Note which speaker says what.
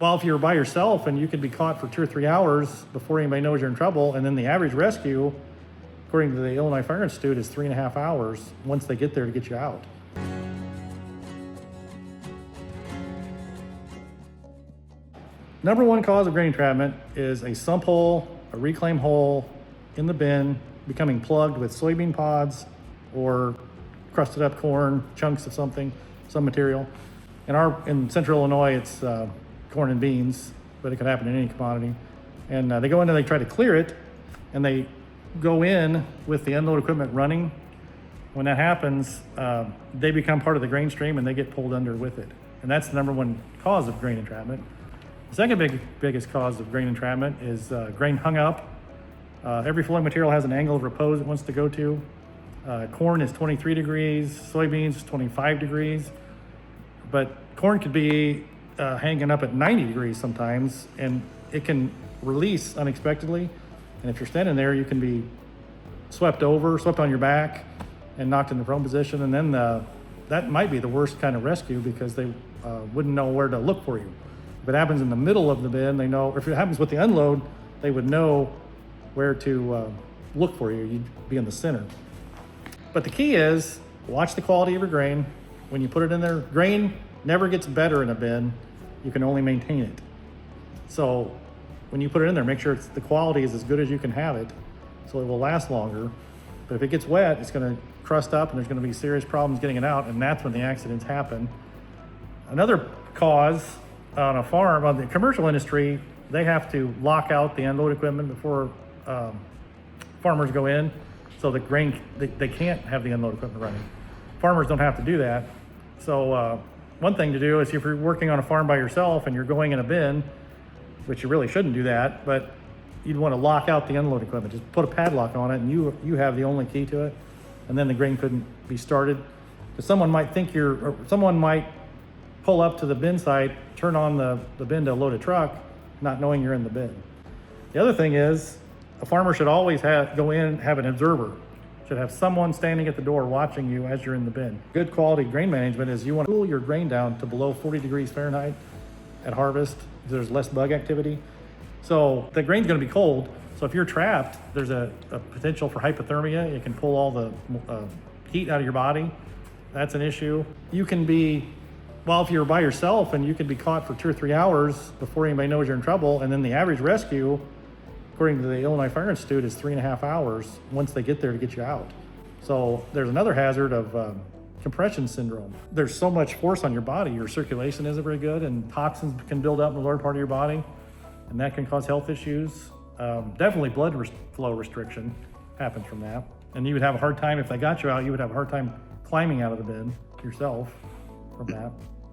Speaker 1: Well, if you're by yourself and you could be caught for 2 or 3 hours before anybody knows you're in trouble, and then the average rescue, according to the Illinois Fire Institute, is 3.5 hours once they get there to get you out. Number one cause of grain entrapment is a sump hole, a reclaim hole in the bin becoming plugged with soybean pods or crusted up corn, chunks of something, some material. In central Illinois, it's corn and beans, but it could happen in any commodity. And they go in and they try to clear it, and they go in with the unload equipment running. When that happens, they become part of the grain stream and they get pulled under with it. And that's the number one cause of grain entrapment. The second biggest cause of grain entrapment is grain hung up. Every flowing material has an angle of repose it wants to go to. Corn is 23 degrees, soybeans is 25 degrees, but corn could be hanging up at 90 degrees sometimes, and it can release unexpectedly. And if you're standing there, you can be swept on your back, and knocked in the prone position. And then that might be the worst kind of rescue, because they wouldn't know where to look for you. If it happens in the middle of the bin, they know, or if it happens with the unload, they would know where to look for you. You'd be in the center. But the key is, watch the quality of your grain. When you put it in there, grain never gets better in a bin. You can only maintain it. So when you put it in there, make sure the quality is as good as you can have it, so it will last longer. But if it gets wet, it's going to crust up, and there's going to be serious problems getting it out, and that's when the accidents happen. Another cause on a farm, on the commercial industry, they have to lock out the unload equipment before farmers go in, so the grain, they can't have the unload equipment running. Farmers don't have to do that. So one thing to do is, if you're working on a farm by yourself and you're going in a bin, which you really shouldn't do that, but you'd want to lock out the unload equipment. Just put a padlock on it, and you have the only key to it, and then the grain couldn't be started. Because someone might pull up to the bin site, turn on the bin to load a truck, not knowing you're in the bin. The other thing is, a farmer should always go in and have an observer. Should have someone standing at the door watching you as you're in the bin. Good quality grain management is, you want to cool your grain down to below 40 degrees Fahrenheit at harvest. There's less bug activity. So the grain's going to be cold. So if you're trapped, there's a potential for hypothermia. It can pull all the heat out of your body. That's an issue. You can be, well, if you're by yourself and you could be caught for 2 or 3 hours before anybody knows you're in trouble, and then the average rescue, according to the Illinois Fire Institute, is 3.5 hours once they get there to get you out. So there's another hazard of compression syndrome. There's so much force on your body, your circulation isn't very good, and toxins can build up in the lower part of your body, and that can cause health issues. Definitely blood flow restriction happens from that. And you would have a hard time, if they got you out, you would have a hard time climbing out of the bin yourself from that.